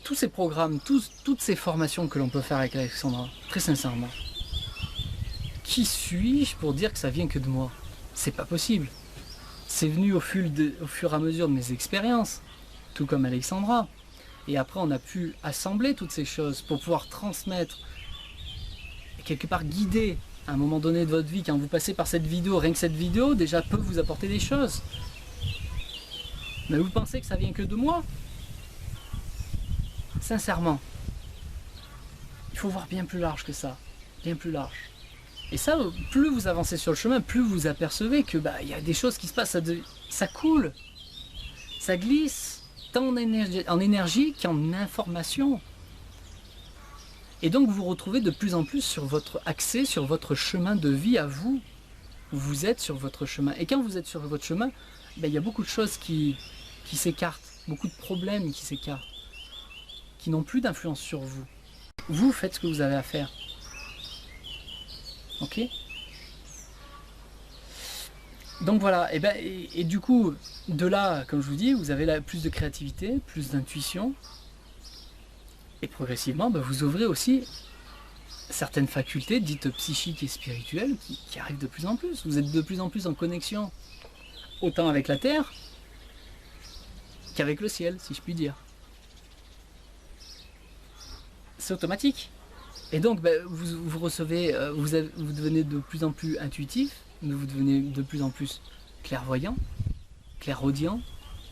A: Tous ces programmes, toutes ces formations que l'on peut faire avec Alexandra, très sincèrement, qui suis-je pour dire que ça vient que de moi? C'est pas possible. C'est venu au fur et à mesure de mes expériences, tout comme Alexandra. Et après, on a pu assembler toutes ces choses pour pouvoir transmettre et quelque part guider à un moment donné de votre vie. Quand vous passez par cette vidéo, rien que cette vidéo déjà peut vous apporter des choses. Mais vous pensez que ça vient que de moi? Sincèrement, il faut voir bien plus large que ça, bien plus large. Et ça, plus vous avancez sur le chemin, plus vous apercevez que il y a des choses qui se passent, ça coule, ça glisse, tant en énergie qu'en information. Et donc vous vous retrouvez de plus en plus sur votre accès, sur votre chemin de vie à vous. Vous êtes sur votre chemin. Et quand vous êtes sur votre chemin, il y a beaucoup de choses qui s'écartent, beaucoup de problèmes qui s'écartent, qui n'ont plus d'influence sur vous. Vous faites ce que vous avez à faire. Ok? Donc voilà, et du coup, de là, comme je vous dis, vous avez là plus de créativité, plus d'intuition, et progressivement, vous ouvrez aussi certaines facultés dites psychiques et spirituelles qui arrivent de plus en plus. Vous êtes de plus en plus en connexion, autant avec la Terre qu'avec le ciel, si je puis dire. C'est automatique. Et donc, vous recevez, vous devenez de plus en plus intuitif, mais vous devenez de plus en plus clairvoyant, clairaudient,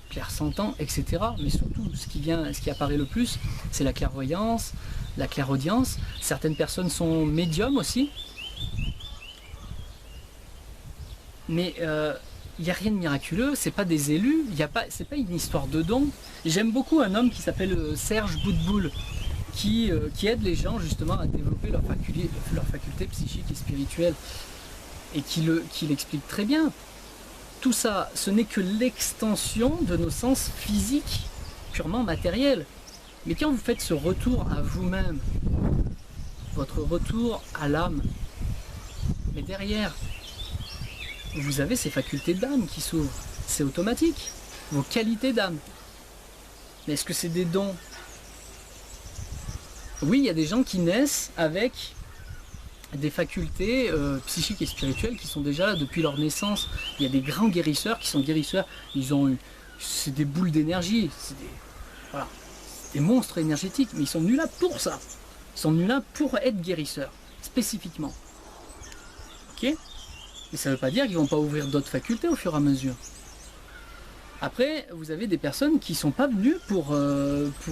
A: clairsentant, etc. Mais surtout, ce qui apparaît le plus, c'est la clairvoyance, la clairaudience. Certaines personnes sont médiums aussi. Mais il n'y a rien de miraculeux, c'est pas des élus, c'est pas une histoire de don. J'aime beaucoup un homme qui s'appelle Serge Boutboul, qui aide les gens justement à développer leur faculté psychique et spirituelle, et qui l'explique très bien. Tout ça, ce n'est que l'extension de nos sens physiques, purement matériels. Mais quand vous faites ce retour à vous-même, votre retour à l'âme, mais derrière, vous avez ces facultés d'âme qui s'ouvrent. C'est automatique. Vos qualités d'âme. Mais est-ce que c'est des dons? Oui, il y a des gens qui naissent avec des facultés psychiques et spirituelles qui sont déjà là depuis leur naissance. Il y a des grands guérisseurs qui sont guérisseurs. C'est des boules d'énergie. Voilà, des monstres énergétiques. Mais ils sont venus là pour ça. Ils sont venus là pour être guérisseurs. Spécifiquement. Ok? Mais ça ne veut pas dire qu'ils ne vont pas ouvrir d'autres facultés au fur et à mesure. Après, vous avez des personnes qui ne sont pas venues pour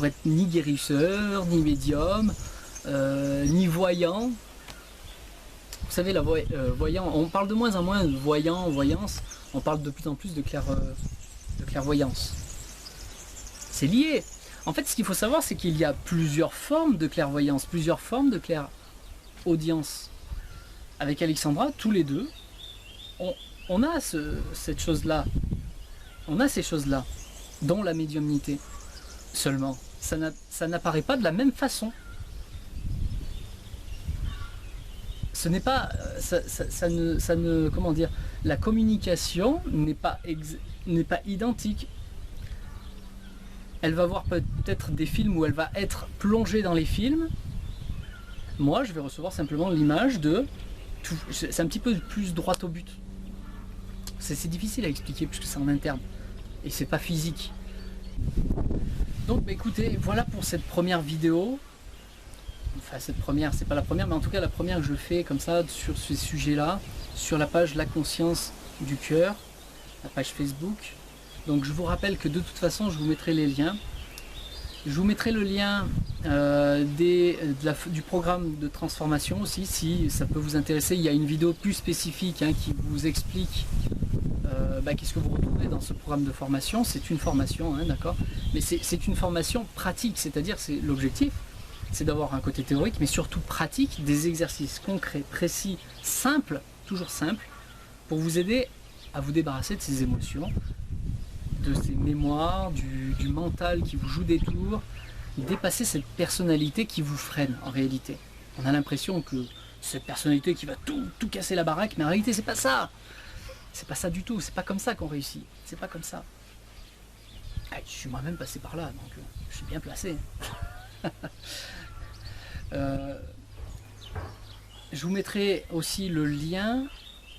A: être ni guérisseurs, ni médiums, ni voyants. Vous savez, voyant, on parle de moins en moins de voyant, voyance, on parle de plus en plus de clairvoyance. C'est lié. En fait, ce qu'il faut savoir, c'est qu'il y a plusieurs formes de clairvoyance, plusieurs formes de clairaudience. Avec Alexandra, tous les deux, on a cette chose-là. On a ces choses-là, dont la médiumnité. Seulement, ça n'apparaît pas de la même façon. Ce n'est pas, comment dire, la communication n'est pas identique. Elle va voir peut-être des films où elle va être plongée dans les films. Moi, je vais recevoir simplement l'image de... C'est un petit peu plus droit au but. C'est difficile à expliquer puisque c'est en interne. Et c'est pas physique. Donc bah, écoutez, voilà pour cette première vidéo. Enfin cette première, c'est pas la première, mais en tout cas la première que je fais comme ça sur ce sujet-là, sur la page La Conscience du Cœur, la page Facebook. Donc je vous rappelle que de toute façon je vous mettrai les liens. Je vous mettrai le lien du programme de transformation aussi, si ça peut vous intéresser. Il y a une vidéo plus spécifique qui vous explique qu'est-ce que vous retrouvez dans ce programme de formation. C'est une formation, d'accord, mais c'est une formation pratique, c'est-à-dire c'est l'objectif, c'est d'avoir un côté théorique, mais surtout pratique, des exercices concrets, précis, simples, toujours simples, pour vous aider à vous débarrasser de ces émotions, de ces mémoires, du mental qui vous joue des tours, dépasser cette personnalité qui vous freine en réalité. On a l'impression que cette personnalité qui va tout casser la baraque, mais en réalité c'est pas ça. C'est pas ça du tout, c'est pas comme ça qu'on réussit, c'est pas comme ça. Je suis moi-même passé par là, donc je suis bien placé. Je vous mettrai aussi le lien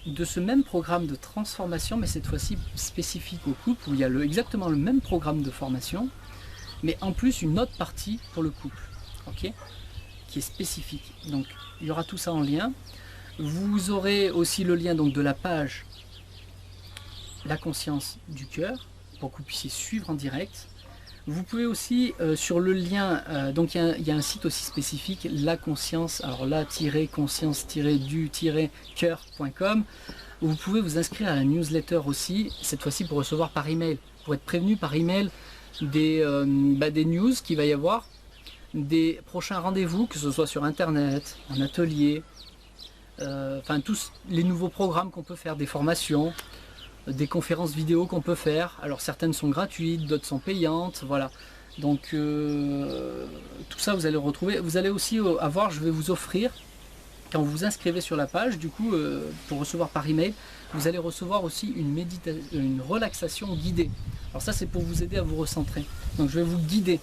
A: de ce même programme de transformation, mais cette fois-ci spécifique au couple, où il y a exactement le même programme de formation, mais en plus une autre partie pour le couple, ok, qui est spécifique. Donc il y aura tout ça en lien. Vous aurez aussi le lien donc de la page La Conscience du Cœur, pour que vous puissiez suivre en direct. Vous pouvez aussi, sur le lien, donc il y a un site aussi spécifique, La Conscience, alors la-conscience-du-cœur.com, où vous pouvez vous inscrire à la newsletter aussi, cette fois-ci pour recevoir par email, pour être prévenu par email des news qu'il va y avoir, des prochains rendez-vous, que ce soit sur internet, en atelier, tous les nouveaux programmes qu'on peut faire, des formations, des conférences vidéo qu'on peut faire. Alors certaines sont gratuites, d'autres sont payantes, voilà. Donc tout ça vous allez retrouver. Vous allez aussi avoir, je vais vous offrir, quand vous vous inscrivez sur la page, du coup, pour recevoir par email, vous allez recevoir aussi une relaxation guidée. Alors ça c'est pour vous aider à vous recentrer. Donc je vais vous guider.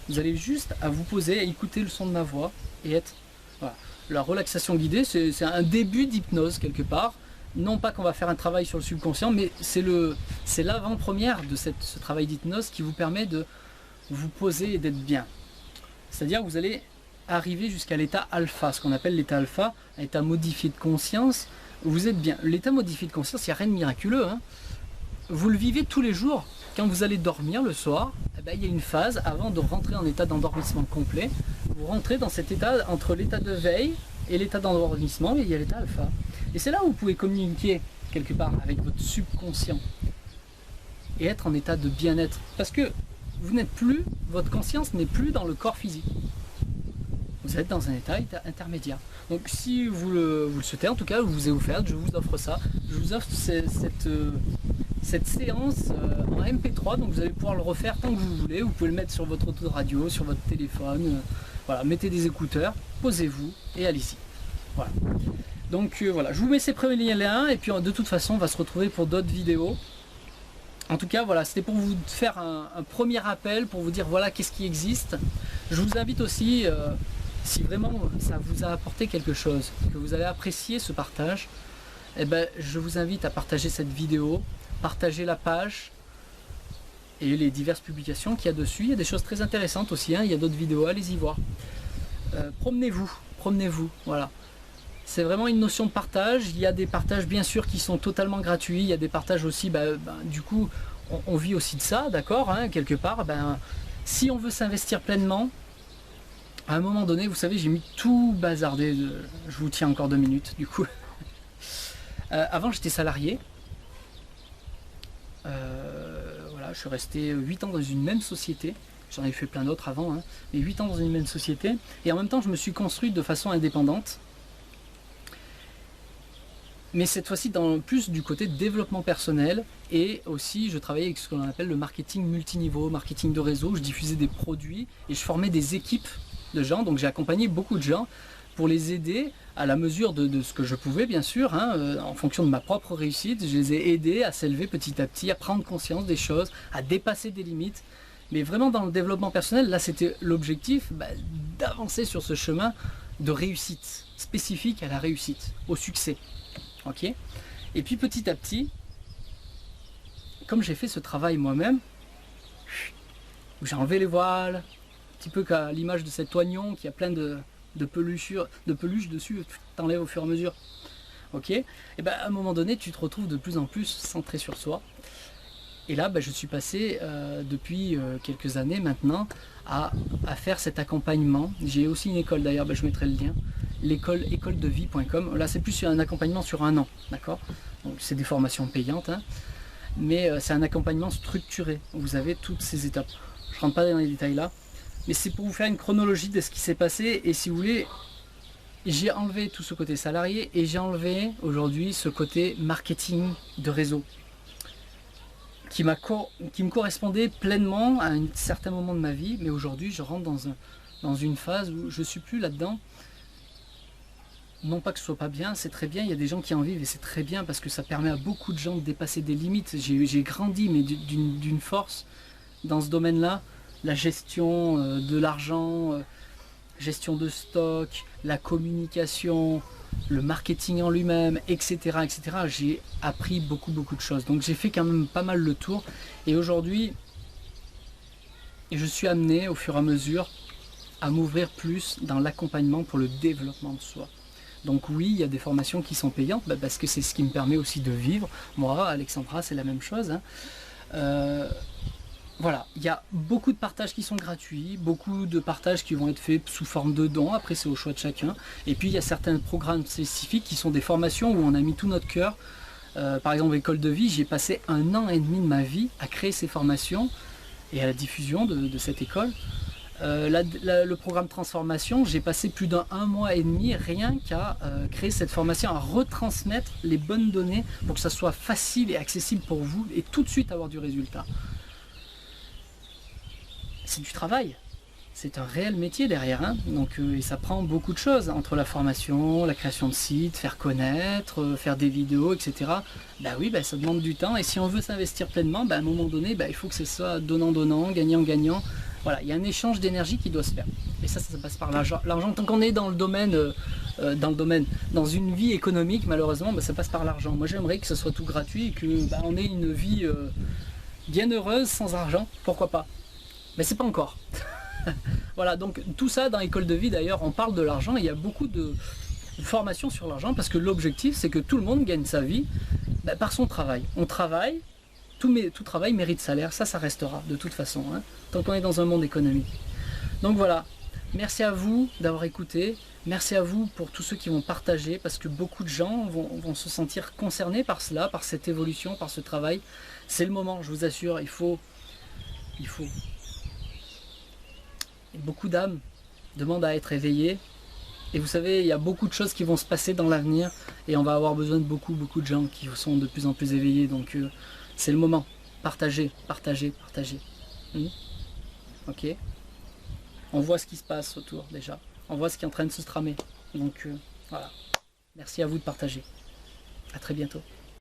A: Vous allez juste à vous poser, à écouter le son de ma voix et être... Voilà. La relaxation guidée, c'est un début d'hypnose quelque part. Non pas qu'on va faire un travail sur le subconscient, mais c'est l'avant-première de ce travail d'hypnose qui vous permet de vous poser et d'être bien. C'est-à-dire que vous allez arriver jusqu'à l'état alpha, ce qu'on appelle l'état alpha, un état modifié de conscience, vous êtes bien. L'état modifié de conscience, il n'y a rien de miraculeux, hein. Vous le vivez tous les jours. Quand vous allez dormir le soir, eh ben, il y a une phase avant de rentrer en état d'endormissement complet. Vous rentrez dans cet état, entre l'état de veille et l'état d'endormissement, et il y a l'état alpha. Et c'est là où vous pouvez communiquer quelque part avec votre subconscient et être en état de bien-être. Parce que vous n'êtes plus, votre conscience n'est plus dans le corps physique. Vous êtes dans un état intermédiaire. Donc si vous le souhaitez, en tout cas, je vous ai offert, je vous offre ça. Je vous offre cette séance en MP3, donc vous allez pouvoir le refaire tant que vous voulez. Vous pouvez le mettre sur votre autoradio, sur votre téléphone. Voilà, mettez des écouteurs, posez-vous et allez-y. Voilà. Donc voilà, je vous mets ces premiers liens et puis de toute façon, on va se retrouver pour d'autres vidéos. En tout cas, voilà, c'était pour vous faire un premier appel, pour vous dire voilà qu'est-ce qui existe. Je vous invite aussi, si vraiment ça vous a apporté quelque chose, que vous avez apprécié ce partage, eh ben, je vous invite à partager cette vidéo, partager la page et les diverses publications qu'il y a dessus. Il y a des choses très intéressantes aussi, hein. Il y a d'autres vidéos, allez-y voir. Promenez-vous, voilà. C'est vraiment une notion de partage. Il y a des partages bien sûr qui sont totalement gratuits. Il y a des partages aussi, du coup, on vit aussi de ça, d'accord, hein, quelque part. Si on veut s'investir pleinement, à un moment donné, vous savez, j'ai mis tout bazardé. Je vous tiens encore 2 minutes, du coup. Avant, j'étais salarié. Voilà, je suis resté 8 ans dans une même société. J'en ai fait plein d'autres avant, hein, mais 8 ans dans une même société. Et en même temps, je me suis construit de façon indépendante. Mais cette fois-ci dans plus du côté développement personnel, et aussi je travaillais avec ce qu'on appelle le marketing multiniveau, marketing de réseau. Je diffusais des produits et je formais des équipes de gens, donc j'ai accompagné beaucoup de gens pour les aider à la mesure de ce que je pouvais, bien sûr, hein, en fonction de ma propre réussite. Je les ai aidés à s'élever petit à petit, à prendre conscience des choses, à dépasser des limites. Mais vraiment dans le développement personnel, là c'était l'objectif, d'avancer sur ce chemin de réussite, spécifique à la réussite, au succès. Okay. Et puis petit à petit, comme j'ai fait ce travail moi-même, j'ai enlevé les voiles, un petit peu qu'à l'image de cet oignon qui a plein de peluches dessus, tu t'enlèves au fur et à mesure. Ok. Et à un moment donné, tu te retrouves de plus en plus centré sur soi. Et là, je suis passé depuis quelques années maintenant à faire cet accompagnement. J'ai aussi une école d'ailleurs, je mettrai le lien. L'école-écoledevie.com. Là, c'est plus un accompagnement sur 1 an, d'accord. Donc, c'est des formations payantes, hein, mais c'est un accompagnement structuré. Vous avez toutes ces étapes. Je ne rentre pas dans les détails là, mais c'est pour vous faire une chronologie de ce qui s'est passé. Et si vous voulez, j'ai enlevé tout ce côté salarié et j'ai enlevé aujourd'hui ce côté marketing de réseau qui me correspondait pleinement à un certain moment de ma vie. Mais aujourd'hui, je rentre dans une phase où je ne suis plus là-dedans. Non pas que ce soit pas bien, c'est très bien, il y a des gens qui en vivent et c'est très bien parce que ça permet à beaucoup de gens de dépasser des limites. J'ai grandi mais d'une force dans ce domaine-là, la gestion de l'argent, gestion de stock, la communication, le marketing en lui-même, etc., etc. J'ai appris beaucoup de choses. Donc j'ai fait quand même pas mal le tour et aujourd'hui, je suis amené au fur et à mesure à m'ouvrir plus dans l'accompagnement pour le développement de soi. Donc oui, il y a des formations qui sont payantes, parce que c'est ce qui me permet aussi de vivre. Moi, Alexandra, c'est la même chose. Hein. Voilà, il y a beaucoup de partages qui sont gratuits, beaucoup de partages qui vont être faits sous forme de dons, après c'est au choix de chacun. Et puis il y a certains programmes spécifiques qui sont des formations où on a mis tout notre cœur. Par exemple, École de vie, j'ai passé 1 an et demi de ma vie à créer ces formations et à la diffusion de cette école. Le programme transformation, j'ai passé plus d'1 mois et demi rien qu'à créer cette formation, à retransmettre les bonnes données pour que ça soit facile et accessible pour vous et tout de suite avoir du résultat. C'est du travail, c'est un réel métier derrière, hein. Donc, et ça prend beaucoup de choses entre la formation, la création de sites, faire connaître, faire des vidéos, etc. Oui, ça demande du temps et si on veut s'investir pleinement, à un moment donné, il faut que ce soit donnant-donnant, gagnant-gagnant. Voilà, il y a un échange d'énergie qui doit se faire. Et ça passe par l'argent. L'argent, tant qu'on est dans le domaine, dans une vie économique, malheureusement, ça passe par l'argent. Moi, j'aimerais que ce soit tout gratuit et que on ait une vie bien heureuse sans argent. Pourquoi pas? Mais c'est pas encore. Voilà, donc tout ça dans École de vie, d'ailleurs, on parle de l'argent. Il y a beaucoup de une formation sur l'argent, parce que l'objectif, c'est que tout le monde gagne sa vie par son travail. On travaille, tout travail mérite salaire, ça restera de toute façon, hein, tant qu'on est dans un monde économique. Donc voilà, merci à vous d'avoir écouté, merci à vous pour tous ceux qui vont partager, parce que beaucoup de gens vont se sentir concernés par cela, par cette évolution, par ce travail. C'est le moment, je vous assure, il faut. Et beaucoup d'âmes demandent à être éveillées. Et vous savez, il y a beaucoup de choses qui vont se passer dans l'avenir, et on va avoir besoin de beaucoup de gens qui sont de plus en plus éveillés. Donc c'est le moment. Partagez. Ok. On voit ce qui se passe autour déjà. On voit ce qui est en train de se tramer. Donc voilà. Merci à vous de partager. À très bientôt.